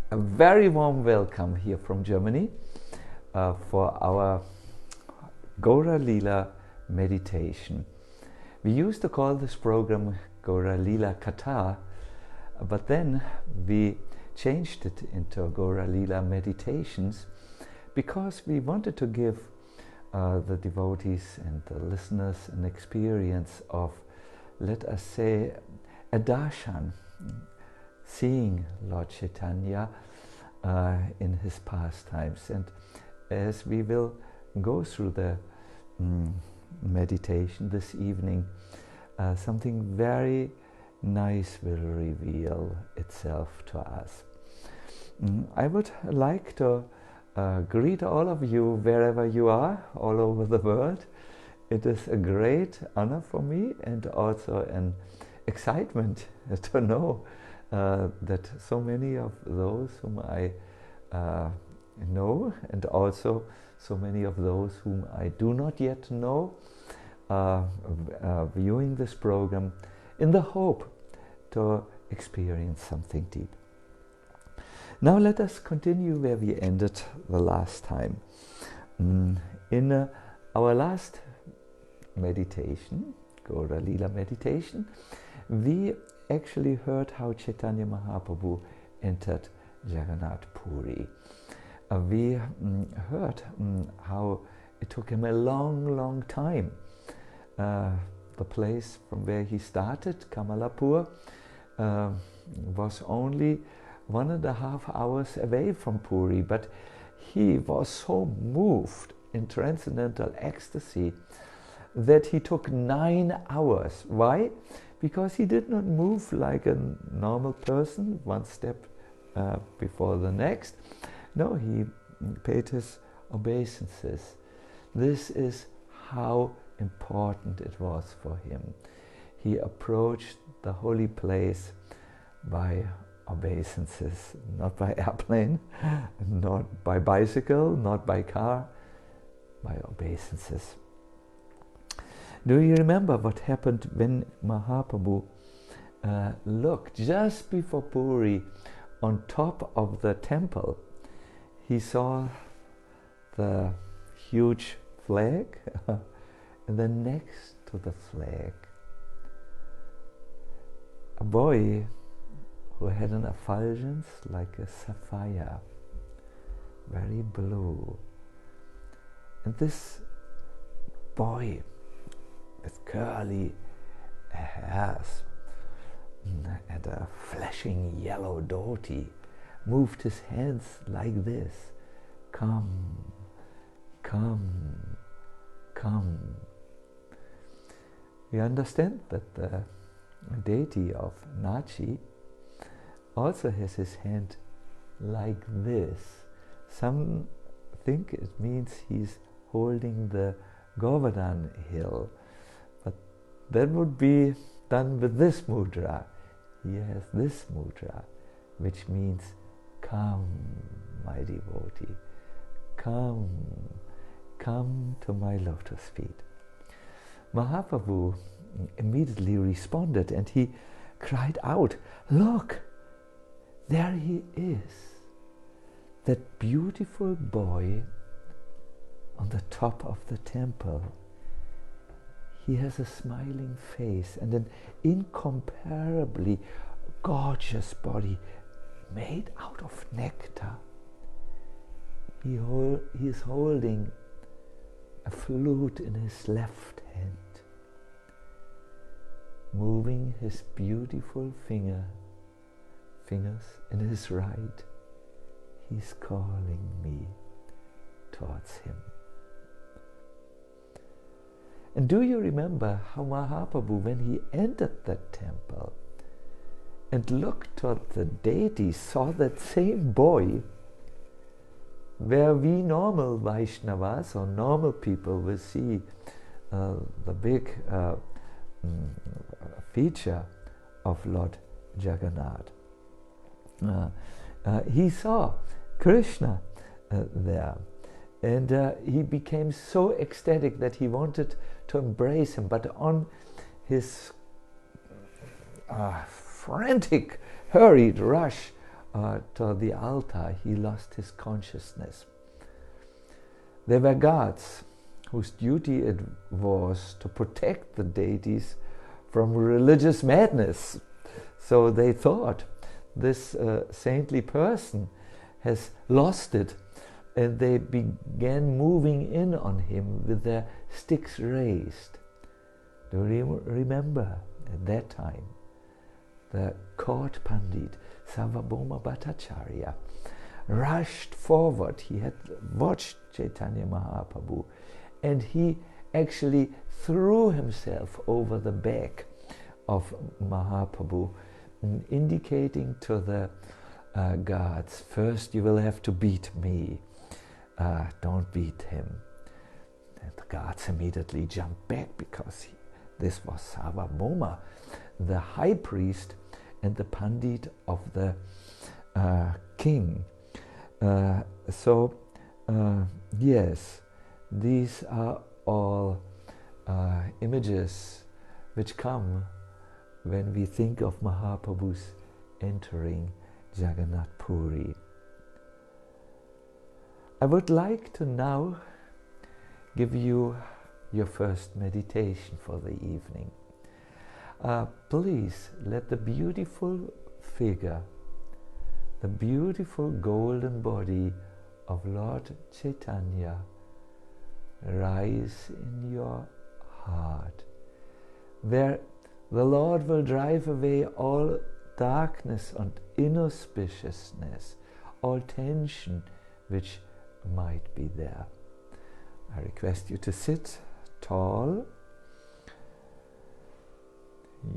A very warm welcome here from Germany for our Gaura Lila meditation. We used to call this program Gaura Lila Katha, but then we changed it into Gaura Lila meditations because we wanted to give the devotees and the listeners an experience of, let us say, a darshan, seeing Lord Chaitanya in his pastimes. And as we will go through the meditation this evening, something very nice will reveal itself to us. I would like to greet all of you wherever you are, all over the world. It is a great honor for me and also an excitement to know that so many of those whom I know, and also so many of those whom I do not yet know, viewing this program in the hope to experience something deep. Now let us continue where we ended the last time. In our last meditation, Gaura Lila meditation, we actually heard how Chaitanya Mahaprabhu entered Jagannath Puri. We heard how it took him a long time. The place from where he started, Kamalapur, was only 1.5 hours away from Puri, but he was so moved in transcendental ecstasy that he took 9 hours. Why? Because he did not move like a normal person, one step before the next. No, he paid his obeisances. This is how important it was for him. He approached the holy place by obeisances, not by airplane, not by bicycle, not by car, by obeisances. Do you remember what happened when Mahaprabhu looked just before Puri on top of the temple? He saw the huge flag and then next to the flag a boy who had an effulgence like a sapphire, very blue. And this boy with curly hairs and a flashing yellow dhoti moved his hands like this: come, come, come. We understand that the deity of Nachi also has his hand like this. Some think it means he's holding the Govardhan hill, but that would be done with this mudra. He has this mudra, which means come, my devotee, come, come to my lotus feet. Mahaprabhu immediately responded and he cried out, look, there he is, that beautiful boy on the top of the temple. He has a smiling face and an incomparably gorgeous body made out of nectar. He is holding a flute in his left hand, moving his beautiful fingers in his right. He's calling me towards him. And do you remember how Mahaprabhu, when he entered that temple and looked toward the deity, saw that same boy where we normal Vaishnavas or normal people will see the big feature of Lord Jagannath. He saw Krishna there, and he became so ecstatic that he wanted to embrace him, but on his frantic, hurried rush to the altar, he lost his consciousness. There were guards whose duty it was to protect the deities from religious madness. So they thought this saintly person has lost it, and they began moving in on him with their sticks raised. Do you remember at that time the court pandit Sarvabhauma Bhattacharya rushed forward. He had watched Chaitanya Mahaprabhu, and he actually threw himself over the back of Mahaprabhu, indicating to the guards, first you will have to beat me, don't beat him. And the guards immediately jumped back, because this was Sarvabhauma, the high priest and the pandit of the king. Yes, these are all images which come when we think of Mahaprabhu's entering Jagannath Puri. I would like to now give you your first meditation for the evening. Please let the beautiful figure, the beautiful golden body of Lord Chaitanya rise in your heart, where the Lord will drive away all darkness and inauspiciousness, all tension which might be there. I request you to sit tall.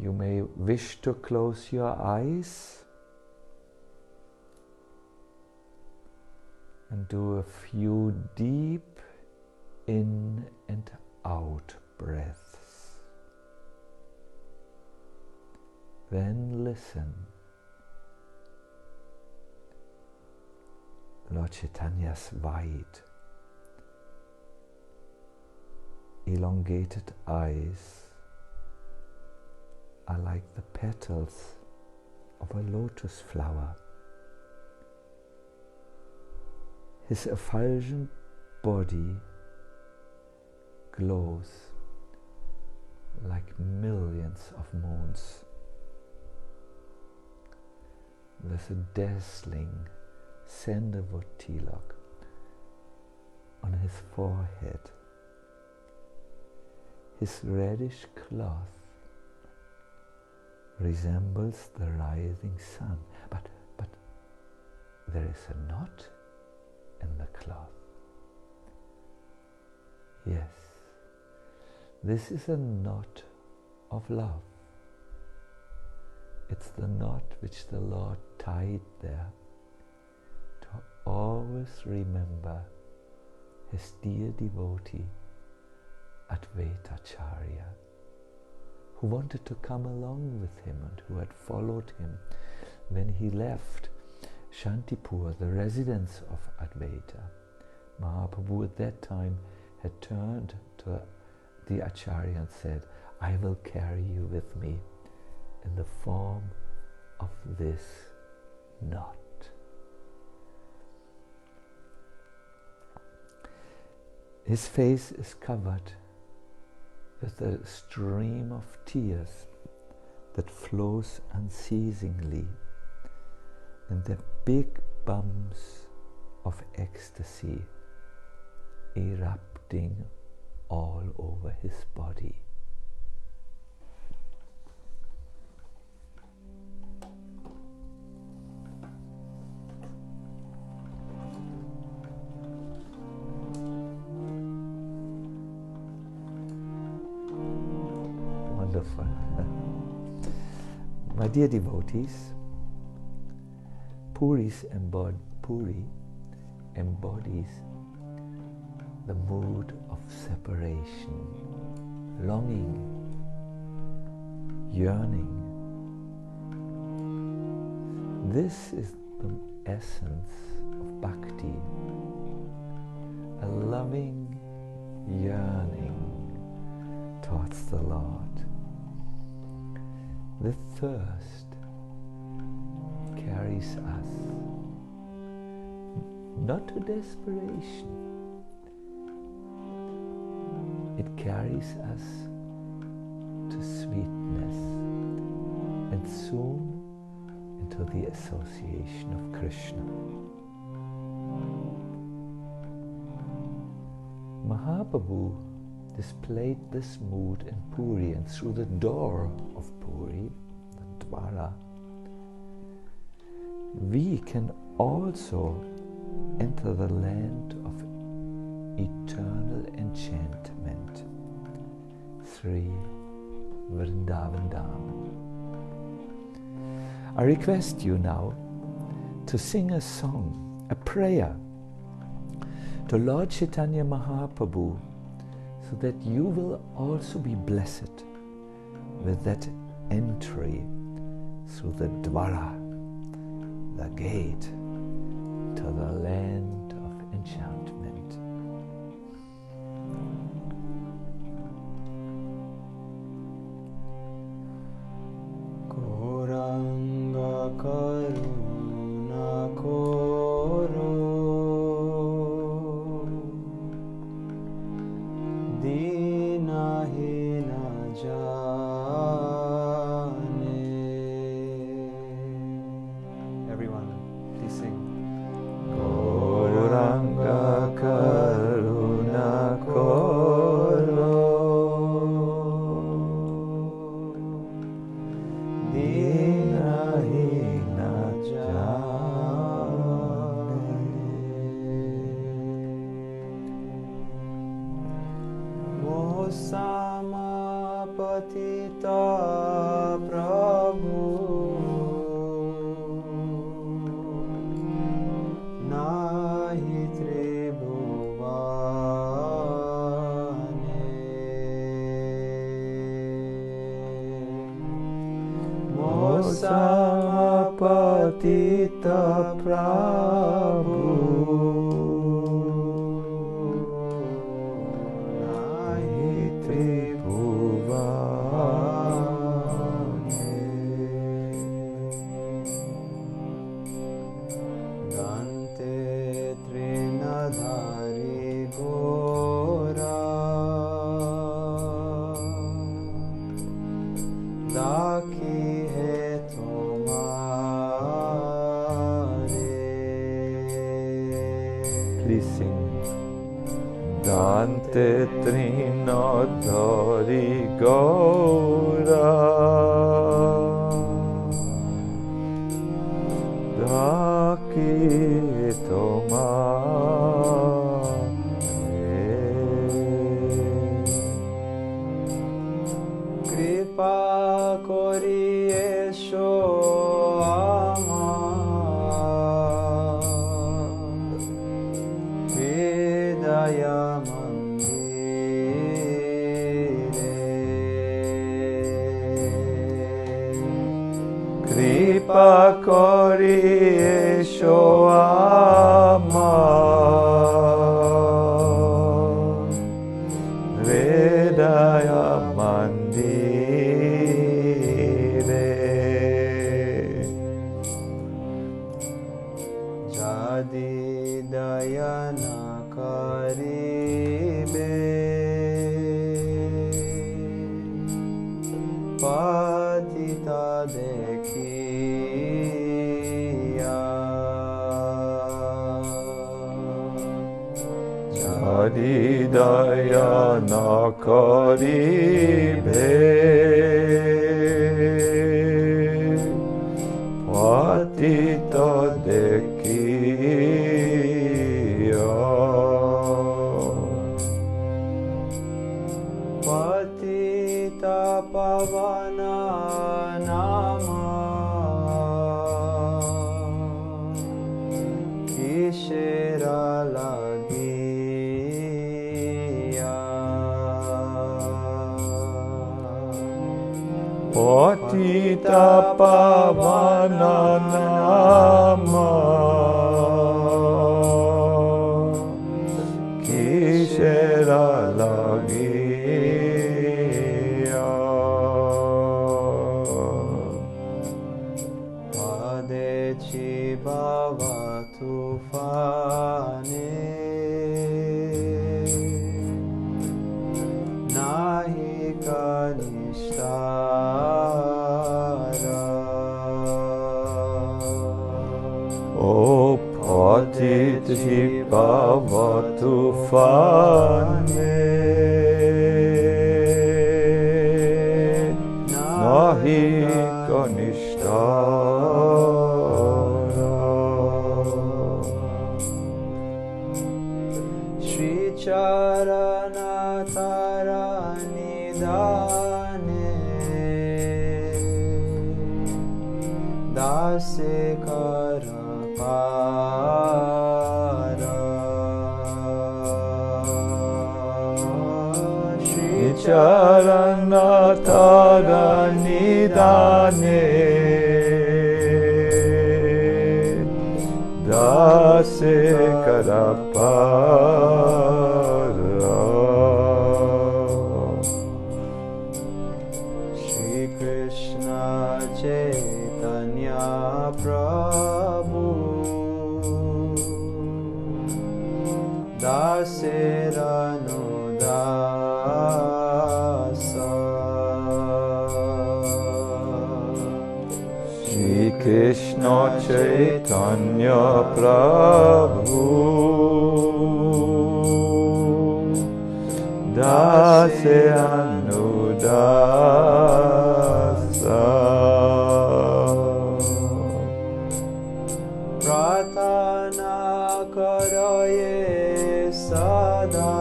You may wish to close your eyes and do a few deep in and out breaths. Then listen. Lord Chaitanya's wide, elongated eyes are like the petals of a lotus flower. His effulgent body glows like millions of moons. There's a dazzling sandalwood tilak on his forehead. His reddish cloth resembles the rising sun, but there is a knot in the cloth. Yes, this is a knot of love. It's the knot which the Lord tied there to always remember his dear devotee Advaitacharya, who wanted to come along with him and who had followed him when he left Shantipur, the residence of Advaita. Mahaprabhu at that time had turned to the Acharya and said, I will carry you with me in the form of this knot. His face is covered with a stream of tears that flows unceasingly, and the big bumps of ecstasy erupting all over his body. Wonderful. My dear devotees, Puri embodies the mood of separation, longing, yearning. This is the essence of bhakti, a loving yearning towards the Lord. The thirst carries carries us not to desperation, it carries us to sweetness and soon into the association of Krishna. Mahaprabhu displayed this mood in Puri, and through the door of Puri, the Dwara, we can also enter the land of eternal enchantment, Sri Vrindavan Dham. I request you now to sing a song, a prayer to Lord Chaitanya Mahaprabhu, so that you will also be blessed with that entry through the Dwara, the gate to the land of enchantment. Gauranga Karuna Koro Dina Hina Jane. Everyone, please sing. Gauranga Karuna Koro Dina Hina Jane. Mosama Patita Prabhu Samapatita Prabhu Nahi Tribhuvane Dante Trinadhari Gaura Daki Dante Trinadhari Gaura Daki tomare Kripa kori esho Kripa kori esho ama Hridaya mandire Jadi dayana karibe Patita dekhiya Jadi dayana karibe Patita dekhiya Patita pavana nama Kishera lagiya Patita pavana nama Bhava tufane nahi kanishtara. O patiti bhava tufane nahi kanishtara. Shri Charana Tarani Dane Dase Karapara. Shri Charana tarani dane dase karapara. Shri Krishna Chaitanya Prabhu Dasiranu Dasa. Shri Krishna Chaitanya Prabhu Dase Anudasa. Pratana Karaye Sada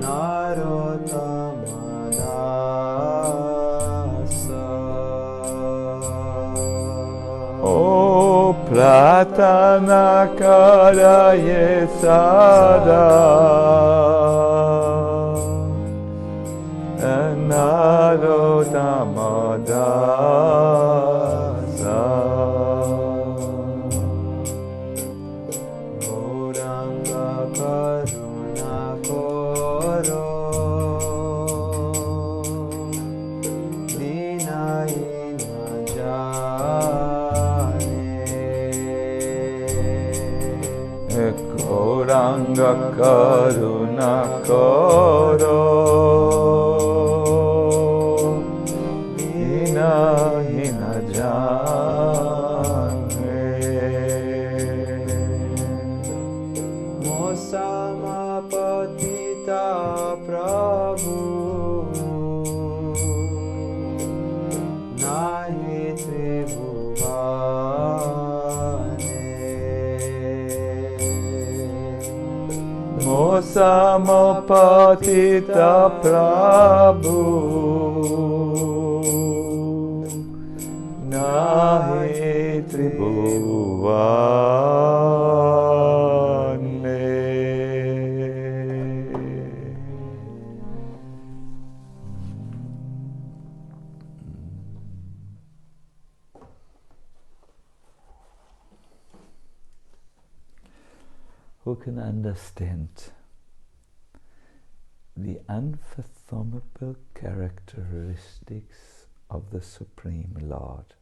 Narottama Dasa. O Pratana Karaye Sada Narottama Dasa. Gauranga Karuna Koro Dinaina Jane. Gauranga Karuna Koro Dinaina Jane. Mosamapatita Prabhu Nahi Tribhuvane. Mosamapatita Prabhu nahi tribhuvane. Who can understand the unfathomable characteristics of the Supreme Lord?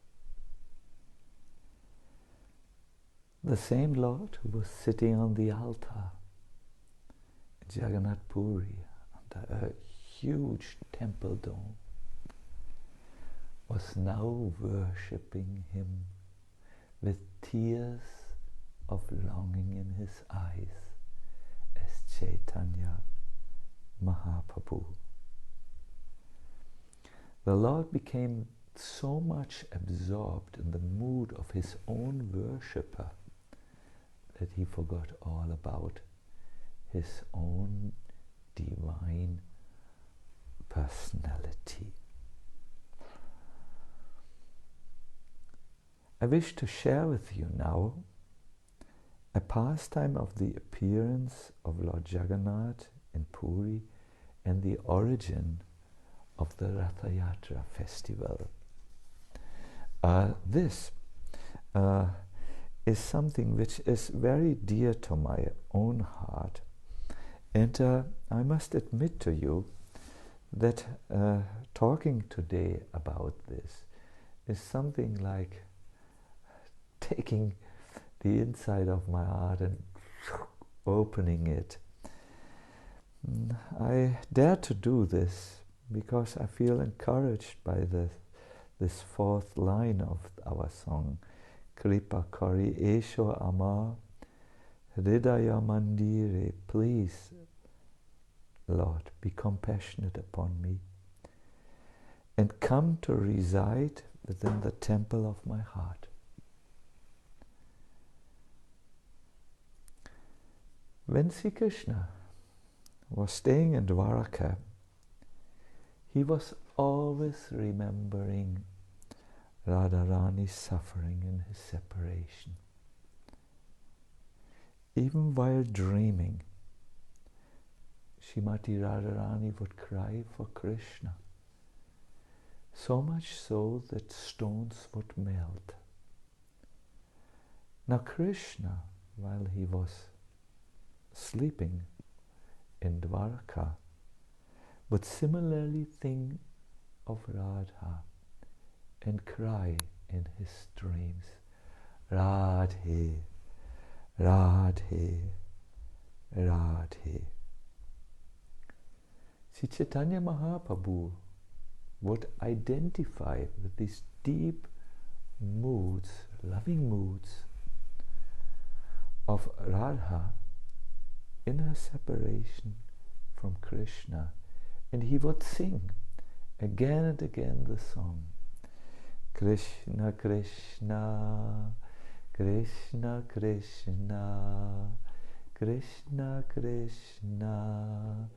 The same Lord who was sitting on the altar in Jagannath Puri under a huge temple dome was now worshipping him with tears of longing in his eyes as Chaitanya Mahaprabhu. The Lord became so much absorbed in the mood of his own worshipper that he forgot all about his own divine personality. I wish to share with you now a pastime of the appearance of Lord Jagannath in Puri and the origin of the Ratha Yatra festival. This is something which is very dear to my own heart, and I must admit to you that talking today about this is something like taking the inside of my heart and opening it. I dare to do this because I feel encouraged by this fourth line of our song. Kripa Kari Esho Ama Hridaya Mandire. Please, Lord, be compassionate upon me and come to reside within the temple of my heart. When Sri Krishna was staying in Dwaraka, he was always remembering Radharani's suffering in his separation. Even while dreaming, Srimati Radharani would cry for Krishna, so much so that stones would melt. Now Krishna, while he was sleeping in Dwaraka, would similarly think of Radha and cry in his dreams, Radhe, Radhe, Radhe. Sri Chaitanya Mahaprabhu would identify with these deep moods, loving moods of Radha in her separation from Krishna, and he would sing again and again the song, Krishna, Krishna, Krishna, Krishna, Krishna, Krishna,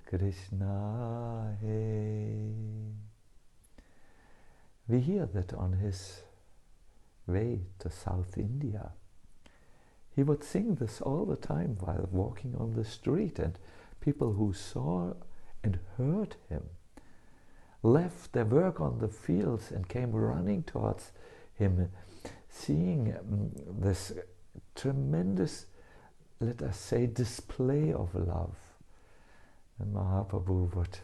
Krishna, hey. We hear that on his way to South India, he would sing this all the time while walking on the street, and people who saw and heard him left their work on the fields and came running towards him, seeing this tremendous, let us say, display of love. And Mahaprabhu would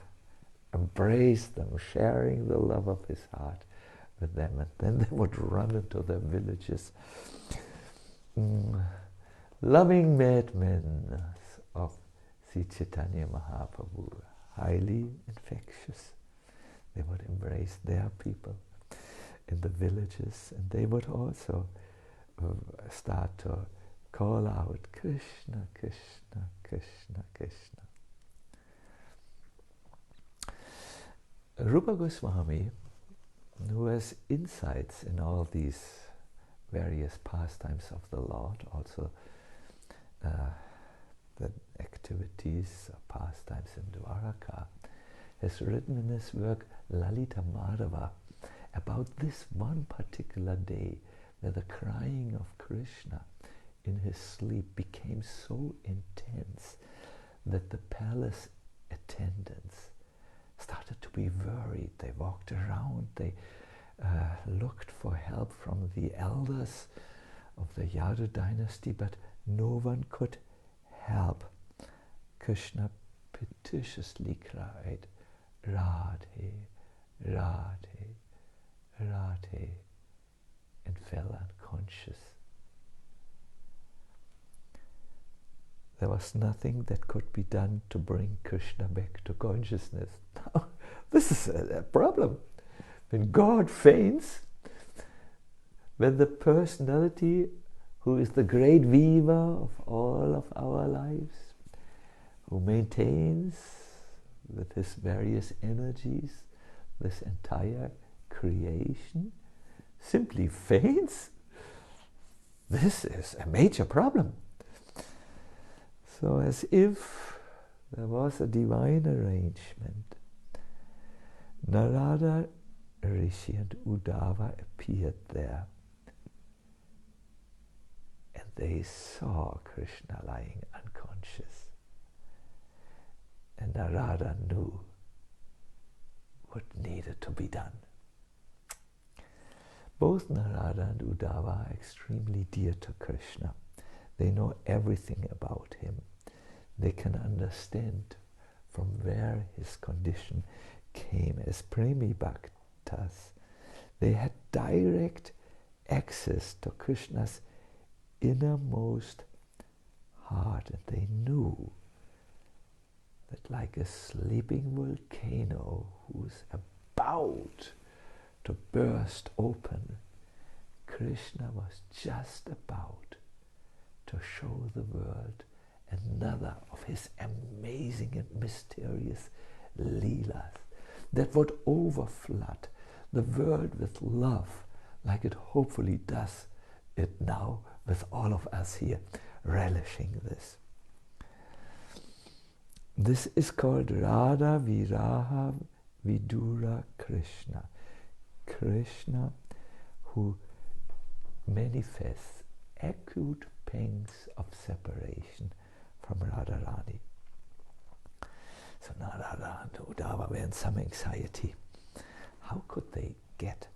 embrace them, sharing the love of his heart with them, and then they would run into their villages. Loving madmen of Sri Chaitanya Mahaprabhu, highly infectious. They would embrace their people in the villages, and they would also start to call out, Krishna, Krishna, Krishna, Krishna. Rupa Goswami, who has insights in all these various pastimes of the Lord, also the activities or pastimes in Dwaraka, has written in his work Lalita Madhava about this one particular day where the crying of Krishna in his sleep became so intense that the palace attendants started to be worried. They walked around, they looked for help from the elders of the Yadu dynasty, but no one could help. Krishna piteously cried, Radhe, Radhe, Radhe, and fell unconscious. There was nothing that could be done to bring Krishna back to consciousness. Now, this is a problem. When God faints, when the personality who is the great weaver of all of our lives, who maintains with his various energies this entire creation, simply faints, this is a major problem. So as if there was a divine arrangement, Narada, Rishi and Uddhava appeared there, and they saw Krishna lying unconscious, and Narada knew what needed to be done. Both Narada and Uddhava are extremely dear to Krishna. They know everything about him. They can understand from where his condition came as Premi Bhaktas. They had direct access to Krishna's innermost heart, and they knew that like a sleeping volcano who's about to burst open, Krishna was just about to show the world another of his amazing and mysterious leelas that would overflood the world with love, like it hopefully does it now with all of us here relishing this. This is called Radha Viraha Vidura Krishna. Krishna who manifests acute pangs of separation from Radharani. So Narada and Uddhava were in some anxiety. How could they get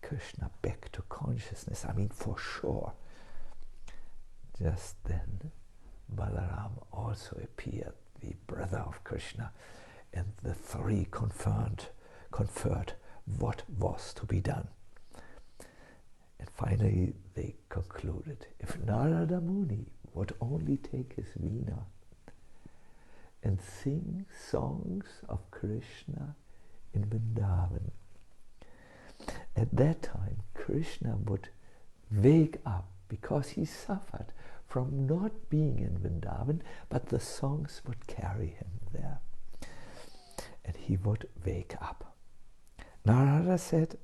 Krishna back to consciousness? I mean, for sure. Just then, Balaram also appeared, the brother of Krishna, and the three conferred what was to be done. And finally, they concluded, if Narada Muni would only take his veena and sing songs of Krishna in Vrindavan, at that time Krishna would wake up, because he suffered from not being in Vrindavan, but the songs would carry him there, and he would wake up. Narada said,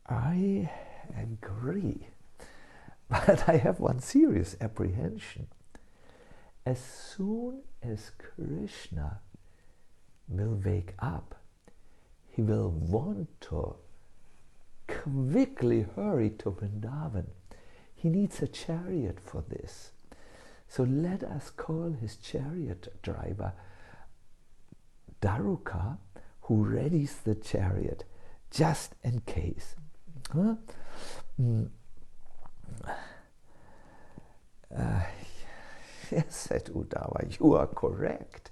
I agree, but I have one serious apprehension. As soon as Krishna will wake up, he will want to quickly hurry to Vrindavan. He needs a chariot for this. So let us call his chariot driver Daruka, who readies the chariot just in case. Huh? Yes, said Uddhava, you are correct.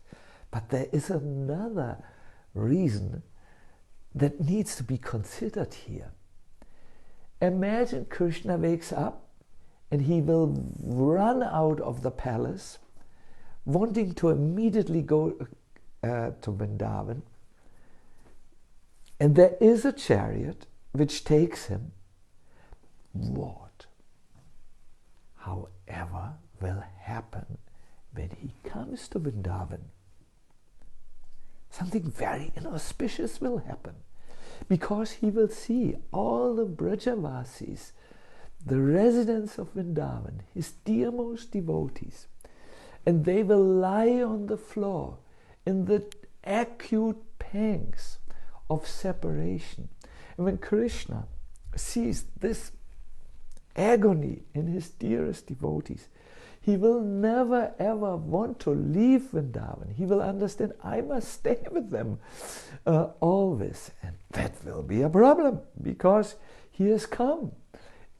But there is another reason that needs to be considered here. Imagine Krishna wakes up and he will run out of the palace, wanting to immediately go to Vrindavan. And there is a chariot which takes him. What, however, will happen when he comes to Vrindavan? Something very inauspicious will happen, because he will see all the Brajavasis, the residents of Vrindavan, his dearmost devotees, and they will lie on the floor in the acute pangs of separation. And when Krishna sees this agony in his dearest devotees, he will never ever want to leave Vrindavan. He will understand, I must stay with them always. And that will be a problem, because he has come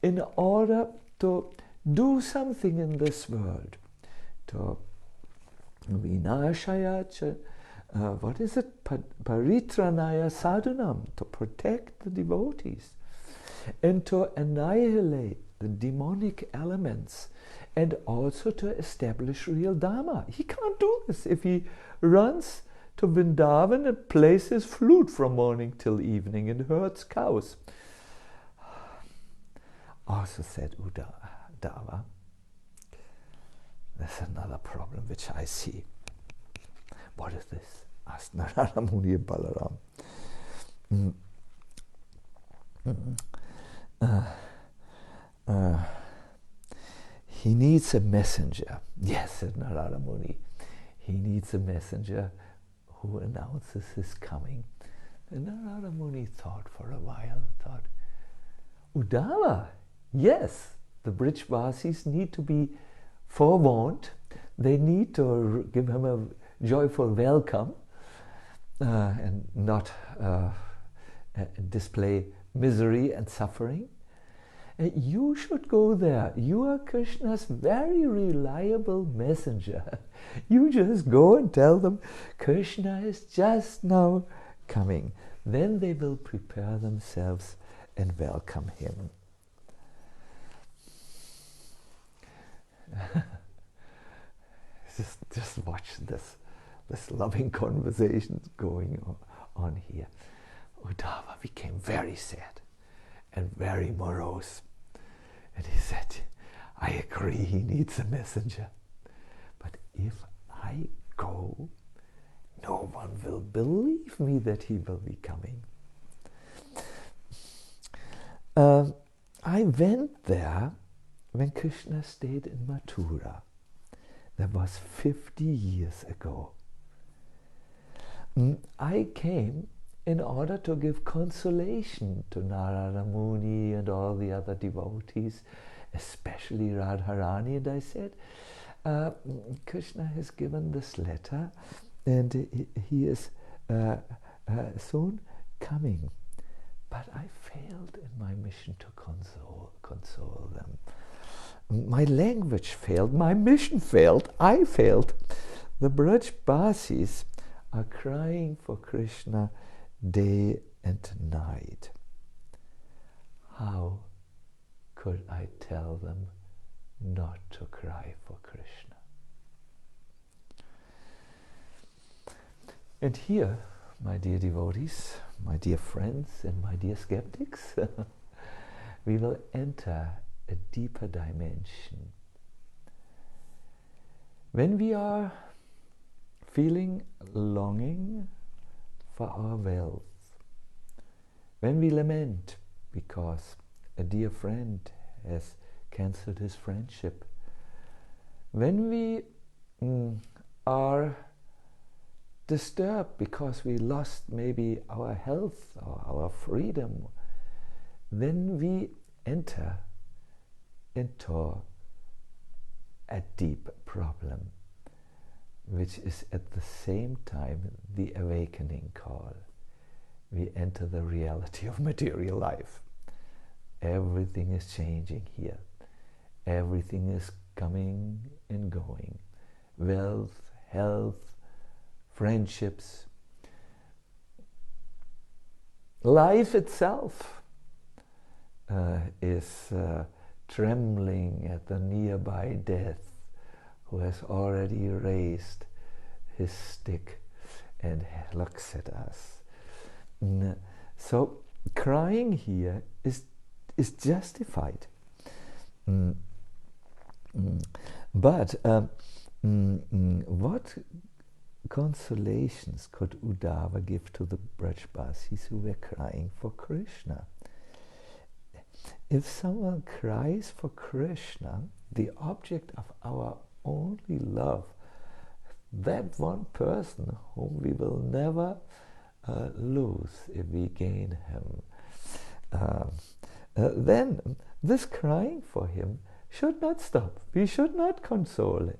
in order to do something in this world. To vinashaya, what is it? Paritranaya sadhunam, to protect the devotees and to annihilate the demonic elements, and also to establish real Dharma. He can't do this if he runs to Vrindavan and plays his flute from morning till evening and herds cows. Also said Uddhava, there's another problem which I see. What is this? Asked Narada Muni and Balaram. He needs a messenger. Yes, said Narada Muni. He needs a messenger who announces his coming. And Narada Muni thought for a while, thought, Uddhava, yes, the Brijvasis need to be forewarned. They need to give him a joyful welcome and not display misery and suffering. You should go there. You are Krishna's very reliable messenger. You just go and tell them Krishna is just now coming. then they will prepare themselves and welcome him. Just watch this loving conversation going on here. Uddhava became very sad and very morose. And he said, I agree, he needs a messenger. But if I go, no one will believe me that he will be coming. I went there when Krishna stayed in Mathura. That was 50 years ago. I came in order to give consolation to Narada Muni and all the other devotees, especially Radharani. And I said, Krishna has given this letter and he is soon coming. But I failed in my mission to console them. My language failed, my mission failed, I failed. The Brajbasis are crying for Krishna day and night. How could I tell them not to cry for Krishna? And here, my dear devotees, my dear friends and my dear skeptics, we will enter a deeper dimension. When we are feeling longing for our wealth, when we lament because a dear friend has cancelled his friendship, when we are disturbed because we lost maybe our health or our freedom, then we enter into a deep problem, which is at the same time the awakening call. We enter the reality of material life. Everything is changing here. Everything is coming and going. Wealth, health, friendships. Life itself is trembling at the nearby death, who has already raised his stick and looks at us. So crying here is justified. But what consolations could Uddhava give to the Brajbasis who were crying for Krishna? If someone cries for Krishna, the object of our only love, that one person whom we will never lose if we gain him, then this crying for him should not stop. We should not console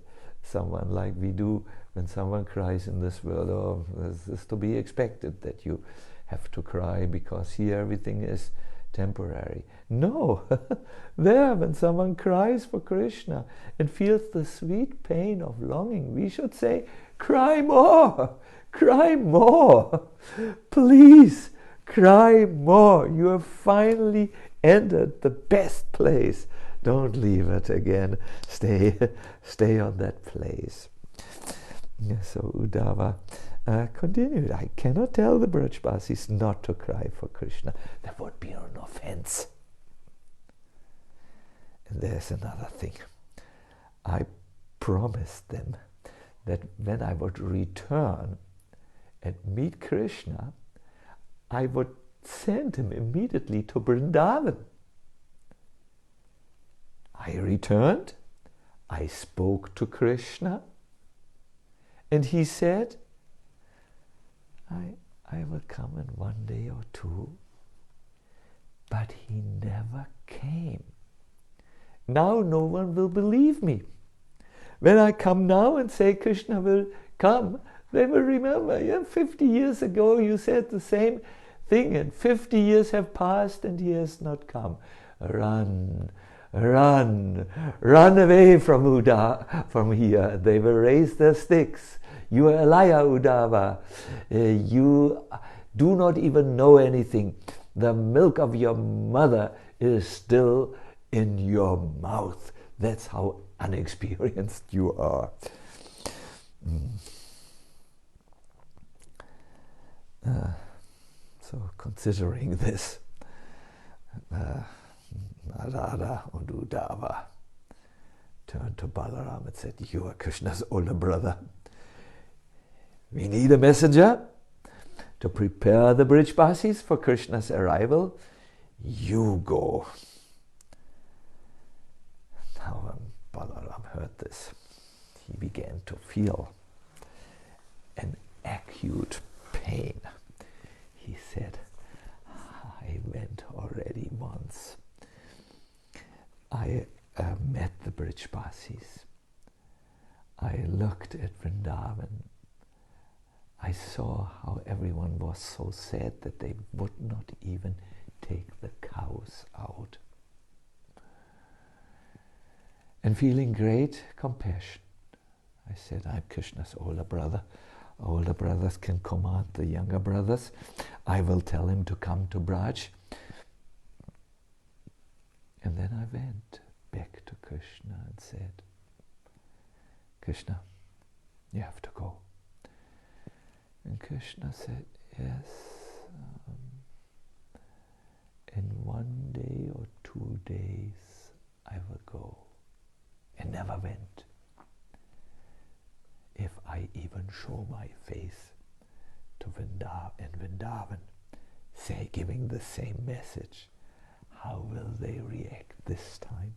someone like we do when someone cries in this world. Oh, this is to be expected that you have to cry because here everything is temporary. No, there when someone cries for Krishna and feels the sweet pain of longing, we should say, cry more, please cry more. You have finally entered the best place. Don't leave it again. Stay on that place. So Uddhava continued, I cannot tell the Brajbasis not to cry for Krishna. That would be an offense. And there's another thing. I promised them that when I would return and meet Krishna, I would send him immediately to Vrindavan. I returned, I spoke to Krishna, and he said, I will come in one day or two, but he never came. Now no one will believe me. When I come now and say Krishna will come, they will remember, yeah, 50 years ago you said the same thing, and 50 years have passed and he has not come. Run away from here. They will raise their sticks. You are a liar, Uddhava. You do not even know anything. The milk of your mother is still in your mouth. That's how unexperienced you are. So considering this, Narada and Uddhava turned to Balaram and said, you are Krishna's older brother. We need a messenger to prepare the Brijbasis for Krishna's arrival. You go. Now when Balaram heard this, he began to feel an acute pain. He said, I went already once. I met the Brijbasis. I looked at Vrindavan. I saw how everyone was so sad that they would not even take the cows out. And feeling great compassion, I said, I'm Krishna's older brother. Older brothers can command the younger brothers. I will tell him to come to Braj. And then I went back to Krishna and said, Krishna, you have to go. And Krishna said, yes, in 1 day or 2 days I will go. And never went. If I even show my face to Vrindavan, say, giving the same message, how will they react this time?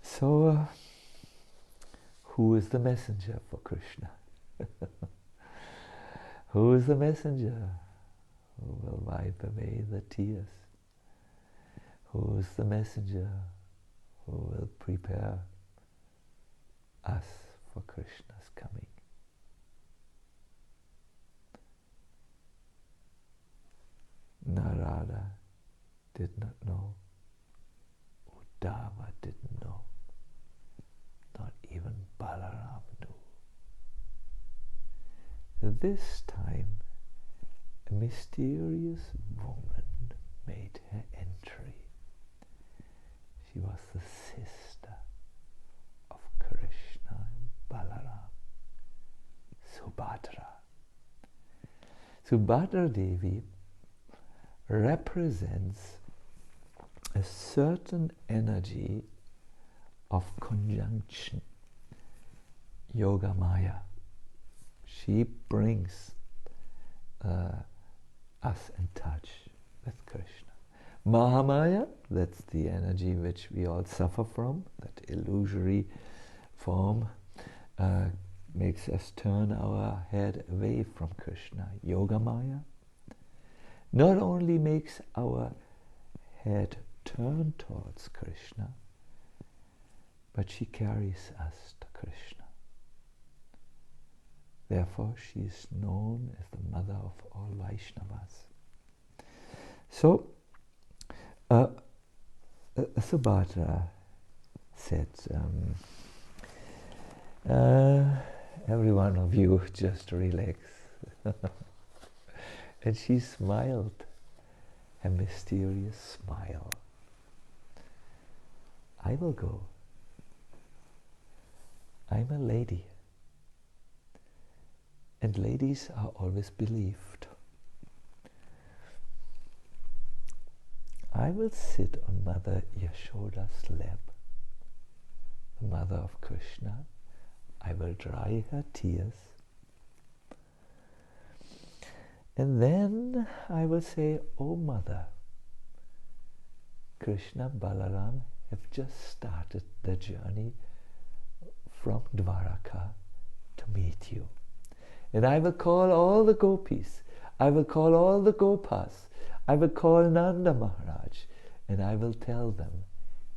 So, who is the messenger for Krishna? Who is the messenger who will wipe away the tears? Who is the messenger who will prepare us for Krishna's coming? Narada did not know. Uddhava didn't know. Not even Balaram knew. This time, a mysterious woman made her entry. She was the sister of Krishna and Balaram, Subhadra. Subhadra Devi represents a certain energy of conjunction, Yoga Maya. She brings us in touch with Krishna. Mahamaya, that's the energy which we all suffer from, that illusory form, makes us turn our head away from Krishna. Yoga Maya not only makes our head turn towards Krishna, but she carries us to Krishna. Therefore, she is known as the mother of all Vaishnavas. So, Subhadra said, every one of you just relax. And she smiled, a mysterious smile. I will go. I'm a lady. And ladies are always believed. I will sit on Mother Yashoda's lap, the mother of Krishna. I will dry her tears. And then I will say, oh mother, Krishna Balaram have just started the journey from Dwaraka to meet you. And I will call all the gopis, I will call all the gopas, I will call Nanda Maharaj, and I will tell them,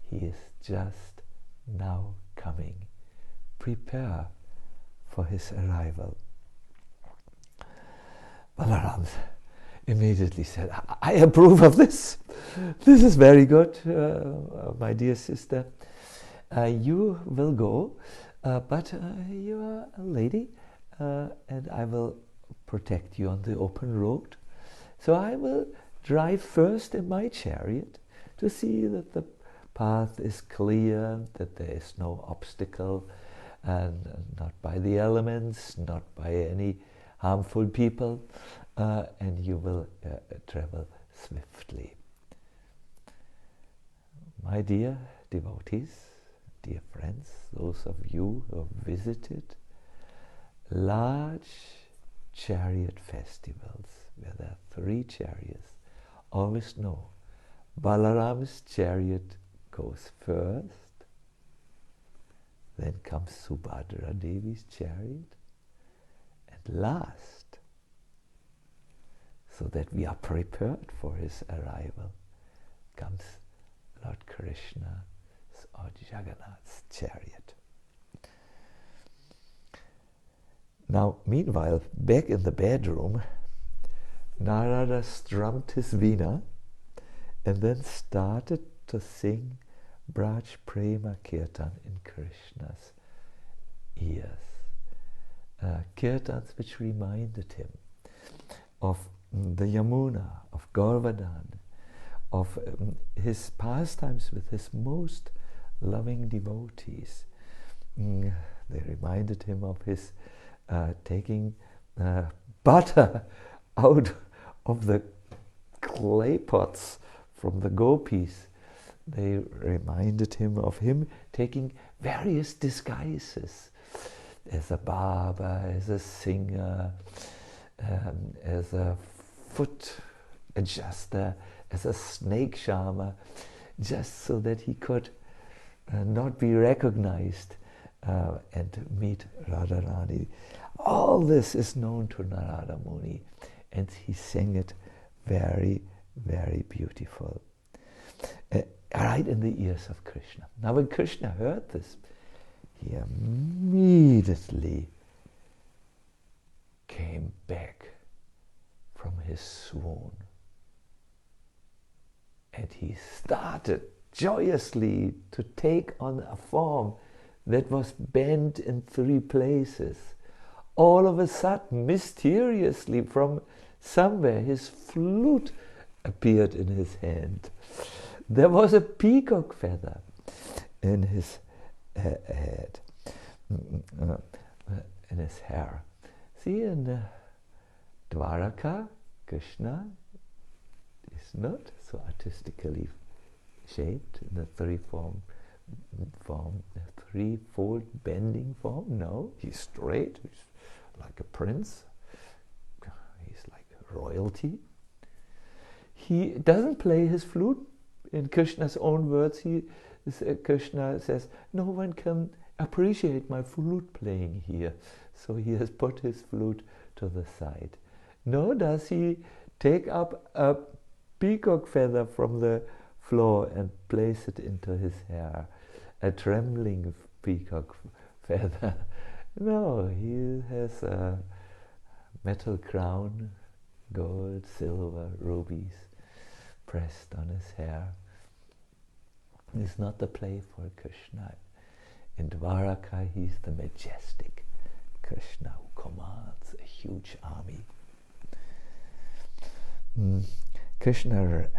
he is just now coming. Prepare for his arrival. Balaram immediately said, I approve of this. This is very good, my dear sister. You will go, but you are a lady. and I will protect you on the open road. So I will drive first in my chariot to see that the path is clear, that there is no obstacle, and not by the elements, not by any harmful people, and you will travel swiftly. My dear devotees, dear friends, those of you who have visited large chariot festivals where there are 3 chariots, always know Balaram's chariot goes first, then comes Subhadra Devi's chariot, and last, so that we are prepared for his arrival, comes Lord Krishna's or Jagannath's chariot. Now, meanwhile, back in the bedroom, Narada strummed his veena and then started to sing Braj Prema Kirtan in Krishna's ears. Kirtans which reminded him of the Yamuna, of Govardhan, of his pastimes with his most loving devotees. They reminded him of his taking butter out of the clay pots from the gopis. They reminded him of him taking various disguises as a barber, as a singer, as a foot adjuster, as a snake charmer, just so that he could not be recognized and meet Radharani. All this is known to Narada Muni, and he sang it very, very beautiful. Right in the ears of Krishna. Now when Krishna heard this, he immediately came back from his swoon. And he started joyously to take on a form that was bent in 3 places. All of a sudden, mysteriously from somewhere, his flute appeared in his hand. There was a peacock feather in his head, in his hair. See, in Dwaraka, Krishna is not so artistically shaped in a threefold bending form. No, he's straight. He's like a prince. He's like royalty. He doesn't play his flute. In Krishna's own words, Krishna says, "No one can appreciate my flute playing here." So he has put his flute to the side. Nor does he take up a peacock feather from the floor and place it into his hair, a trembling peacock feather. No, he has a metal crown, gold, silver, rubies pressed on his hair. It's not the play for Krishna. In Dwaraka, he's the majestic Krishna who commands a huge army. Krishna,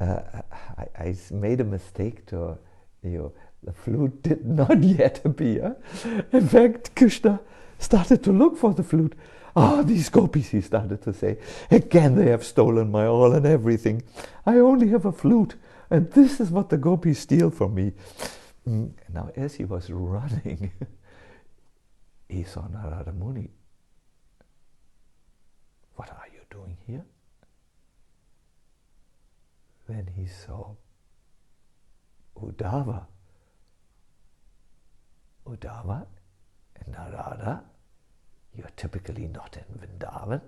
I made a mistake to you. The flute did not yet appear. In fact, Krishna started to look for the flute. "Ah, these gopis," he started to say, "again they have stolen my all and everything. I only have a flute, and this is what the gopis steal from me." Now, as he was running, he saw Narada Muni. "What are you doing here?" Then he saw Uddhava. Uddhava and Narada, you're typically not in Vrindavan.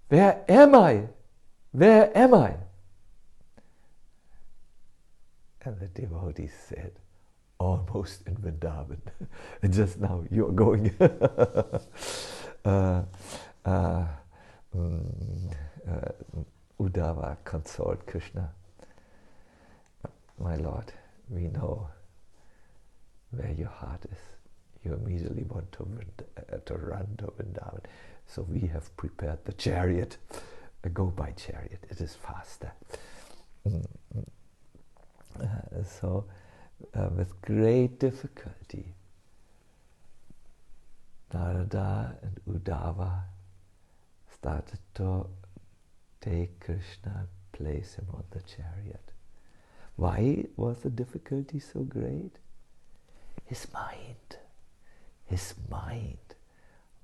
Where am I? Where am I? And the devotee said, "Almost in Vrindavan." And just now you're going. Uddhava consoled Krishna. "My Lord, we know where your heart is. you immediately want to run to Vrindavan. So we have prepared the chariot. Go by chariot, it is faster. So with great difficulty, Narada and Uddhava started to take Krishna, place him on the chariot. Why was the difficulty so great? His mind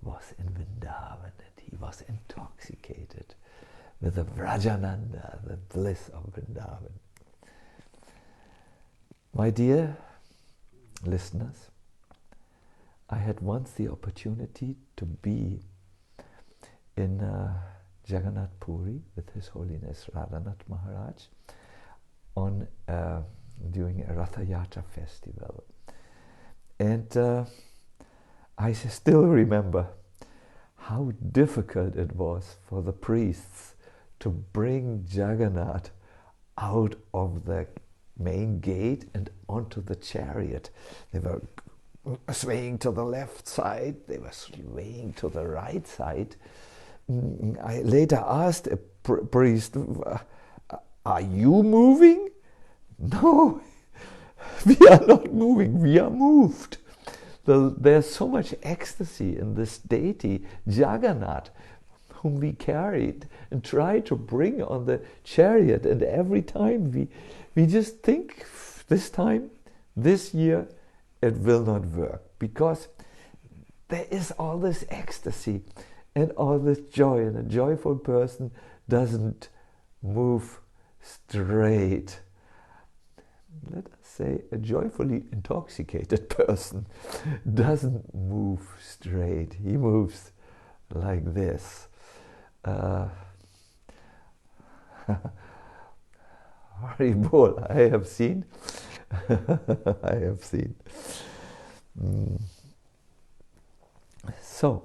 was in Vrindavan, and he was intoxicated with the Vrajananda, the bliss of Vrindavan. My dear listeners, I had once the opportunity to be in Jagannath Puri with His Holiness Radhanath Maharaj on during a Ratha Yatra festival. And I still remember how difficult it was for the priests to bring Jagannath out of the main gate and onto the chariot. They were swaying to the left side, they were swaying to the right side. I later asked a priest, are you moving? No, we are not moving, we are moved. There's so much ecstasy in this deity, Jagannath, whom we carried and tried to bring on the chariot. And every time we just think, this time, this year, it will not work. Because there is all this ecstasy and all this joy. And a joyful person doesn't move straight. Let us say a joyfully intoxicated person doesn't move straight. He moves like this. Haribol, I have seen. I have seen. So,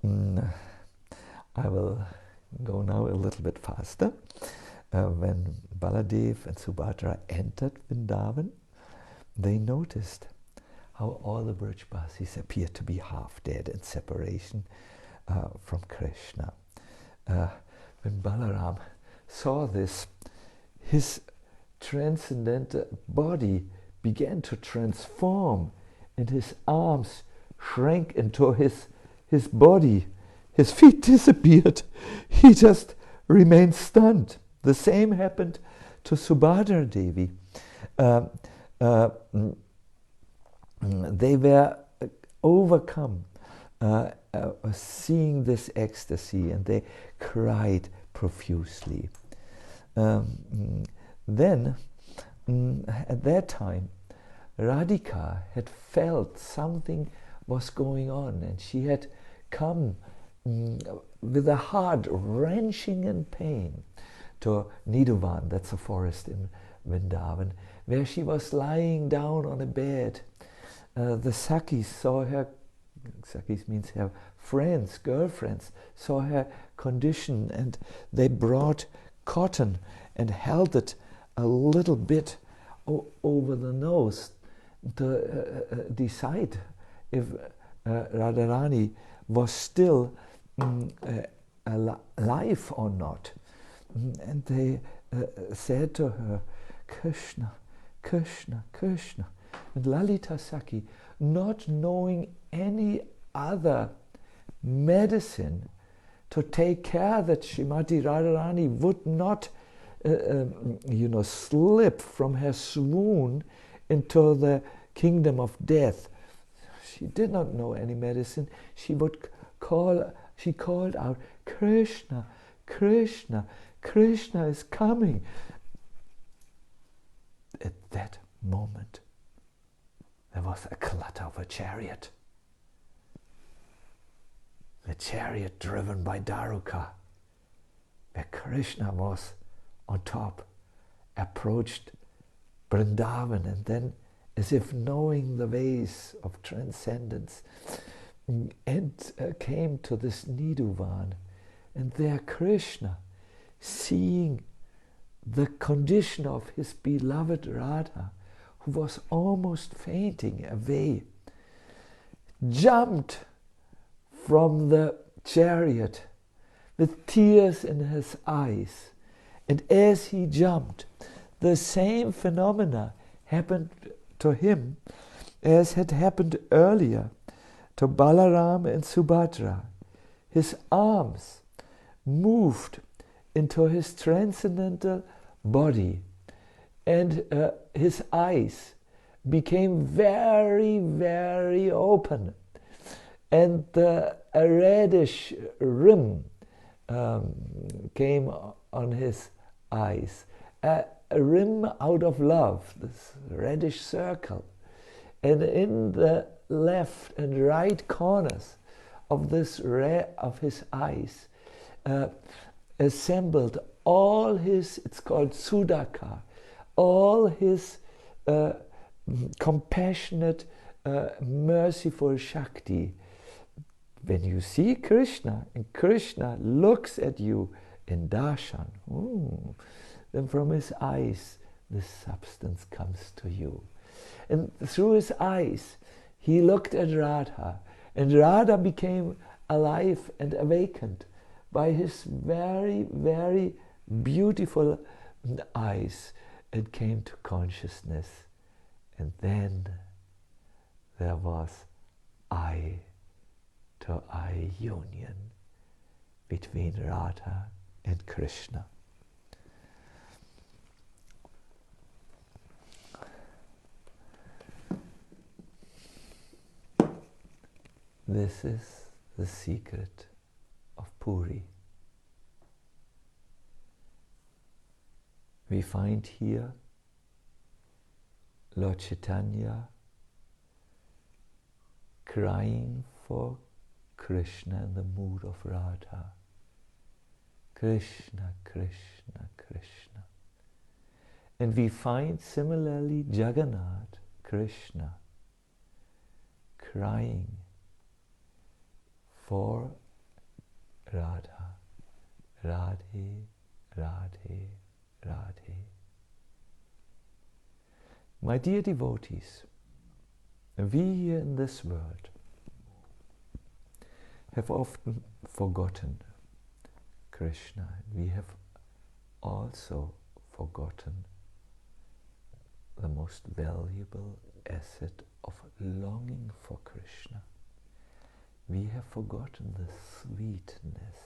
I will go now a little bit faster. When Baladev and Subhadra entered Vrindavan, they noticed how all the Brajbasis appeared to be half dead in separation from Krishna. When Balaram saw this, his transcendental body began to transform, and his arms shrank into his body. His feet disappeared. He just remained stunned. The same happened to Subhadra Devi. They were overcome seeing this ecstasy, and they cried profusely. Then, at that time, Radhika had felt something was going on, and she had come with a heart wrenching in pain to Nidhuvan, that's a forest in Vrindavan, where she was lying down on a bed. The Sakis saw her, Sakis means her friends, girlfriends, saw her condition, and they brought cotton and held it a little bit over the nose to decide if Radharani was still alive or not. And they said to her, Krishna, Krishna, Krishna. And Lalita Saki, not knowing any other medicine to take care that Srimati Radharani would not slip from her swoon into the kingdom of death. She did not know any medicine. She called out, Krishna, Krishna, Krishna is coming. At that moment, there was a clatter of a chariot. The chariot driven by Daruka, where Krishna was on top, approached Vrindavan, and then, as if knowing the ways of transcendence, and came to this Nidhuvan. And there Krishna, seeing the condition of his beloved Radha, who was almost fainting away, jumped from the chariot with tears in his eyes. And as he jumped, the same phenomena happened to him as had happened earlier to Balaram and Subhadra. His arms moved into his transcendental body, and his eyes became very, very open, and a reddish rim came on his eyes, a rim out of love, this reddish circle. And in the left and right corners of this of his eyes assembled all his, it's called Sudaka, all his compassionate, merciful Shakti. When you see Krishna, and Krishna looks at you in darshan, then from his eyes this substance comes to you. And through his eyes he looked at Radha, and Radha became alive and awakened by his very, very beautiful eyes, and came to consciousness. And then there was eye to eye union between Radha and Krishna. This is the secret of Puri. We find here Lord Chaitanya crying for Krishna in the mood of Radha. Krishna, Krishna, Krishna. And we find similarly Jagannath, Krishna, crying for Radha. Radhe, Radhe, Radhe. My dear devotees, we here in this world have often forgotten Krishna. We have also forgotten the most valuable asset of longing for Krishna. We have forgotten the sweetness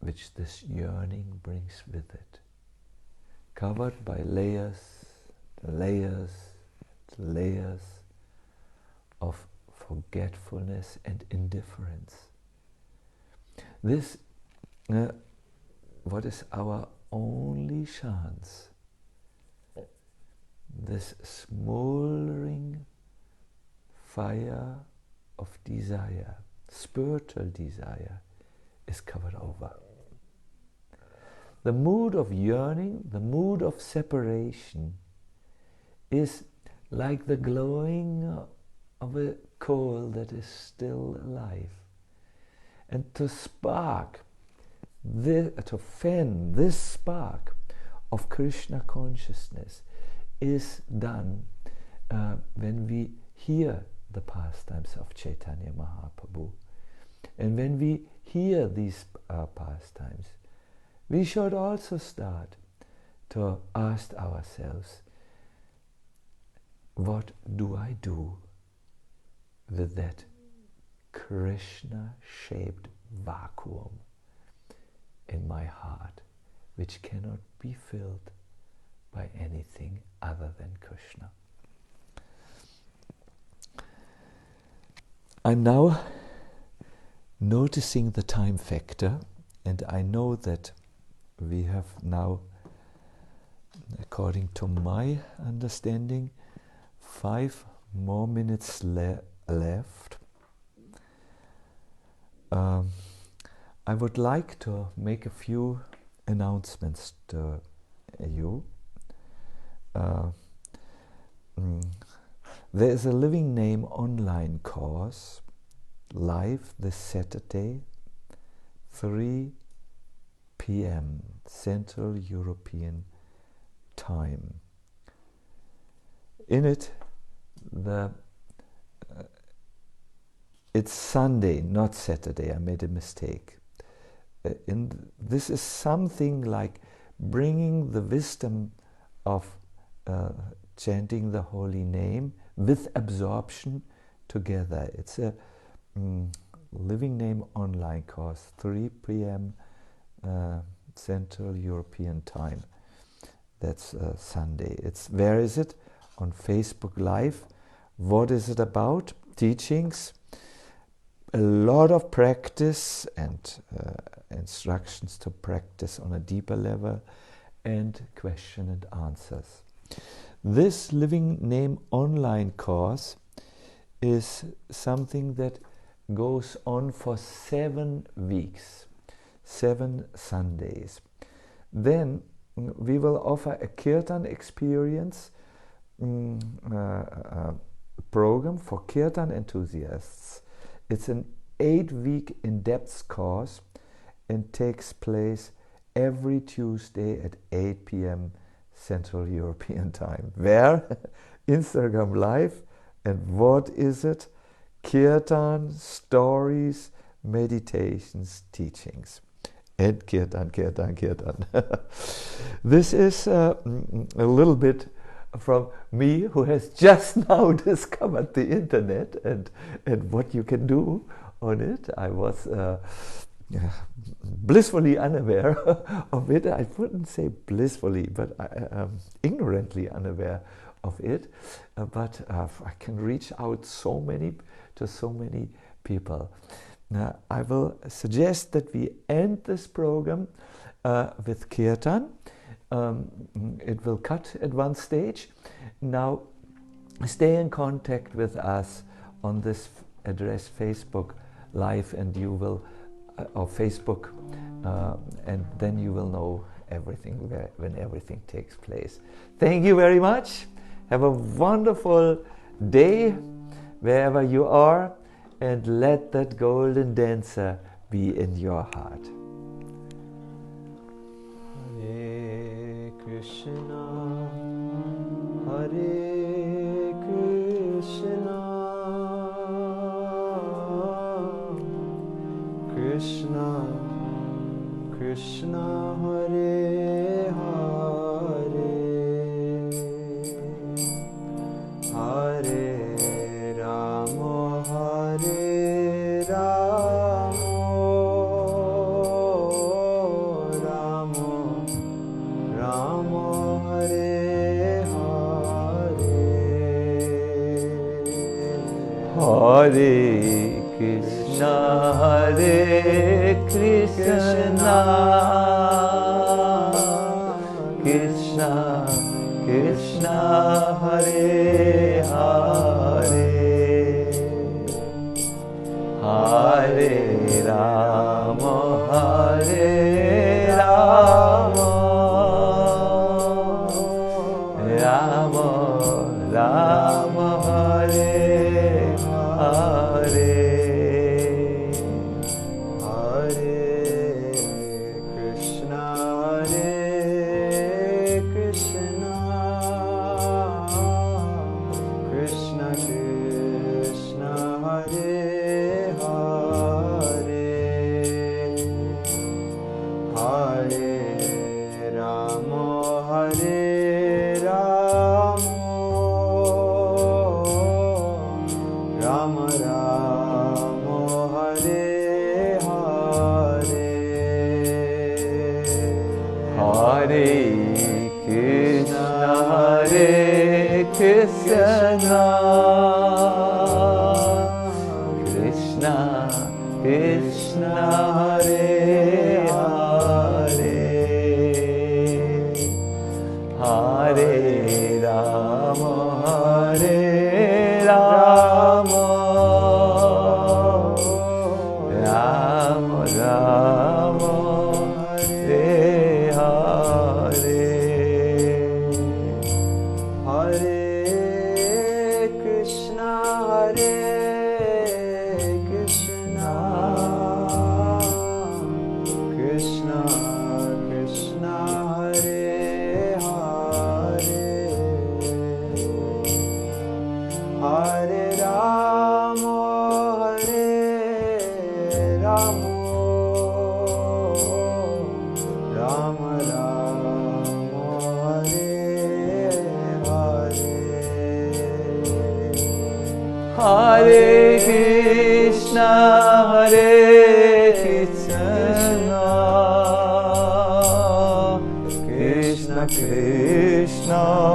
which this yearning brings with it, covered by layers, layers, layers of forgetfulness and indifference. This, what is our only chance, this smoldering fire of desire, spiritual desire, is covered over. The mood of yearning, the mood of separation, is like the glowing of a coal that is still alive. And to spark, to fan this spark of Krishna consciousness is done when we hear the pastimes of Chaitanya Mahaprabhu. And when we hear these pastimes, we should also start to ask ourselves, what do I do with that Krishna-shaped vacuum in my heart, which cannot be filled by anything other than Krishna? I'm now noticing the time factor, and I know that we have now, according to my understanding, 5 more minutes left. I would like to make a few announcements to you. There is a Living Name online course, live this Saturday, 3 p.m. Central European Time. In it, the It's Sunday, not Saturday. I made a mistake. This is something like bringing the wisdom of chanting the holy name with absorption together. It's a Living Name online course, 3 p.m. Central European Time. That's Sunday. Where is it? On Facebook Live. What is it about? Teachings, a lot of practice and instructions to practice on a deeper level, and question and answers. This Living Name online course is something that goes on for 7 weeks, 7 Sundays. Then we will offer a Kirtan experience program for Kirtan enthusiasts. It's an 8-week in-depth course and takes place every Tuesday at 8 p.m. Central European Time. Where? Instagram Live. And what is it? Kirtan, stories, meditations, teachings. And Kirtan. This is a little bit from me, who has just now discovered the internet and what you can do on it. I was blissfully unaware of it. I wouldn't say blissfully, but ignorantly unaware of it. But I can reach out to so many people. Now, I will suggest that we end this program with Kirtan. It will cut at one stage. Now, stay in contact with us on this address, Facebook Live, and you will, or Facebook, and then you will know everything when everything takes place. Thank you very much. Have a wonderful day wherever you are, and let that golden dancer be in your heart. Hare Krishna, Hare Krishna, Krishna Krishna, Hare Hare, Hare Rama, Hare Rama, Rama Rama, Hare Hare, Hare Krishna, Hare Krishna, Krishna Krishna, Hare Hare, Hare Rama, Hare Rama, Rama Rama, Hare Hare, Hare Krishna, Hare Krishna, Krishna Krishna, Hare Hare, Hare Rama, Hare Rama, Rama Rama, Hare Hare, Hare Krishna, Hare Krishna, Krishna Krishna, Hare Hare, Hare Rama, Hare Rama, Rama Rama, Hare Hare, Hare Krishna, Hare Krishna, Krishna Krishna, Hare Hare, Hare Rama, Hare Krishna, Hare Krishna, Krishna Krishna,